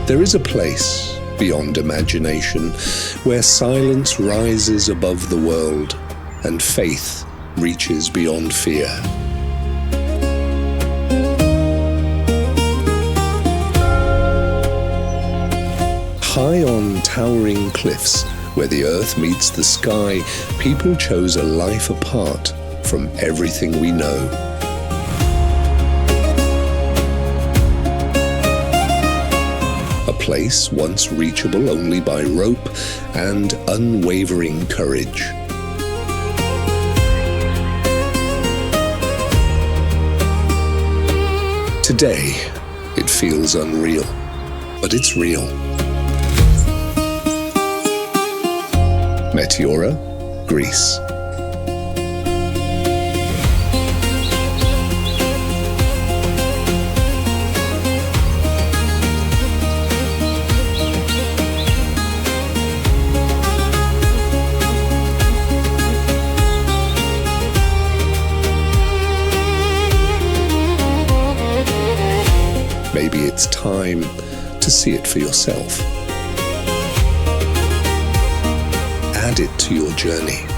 There is a place beyond imagination where silence rises above the world and faith reaches beyond fear. High on towering cliffs where the earth meets the sky, people chose a life apart from everything we know. A place once reachable only by rope and unwavering courage. Today, it feels unreal, but it's real. Meteora, Greece. Maybe it's time to see it for yourself. Add it to your journey.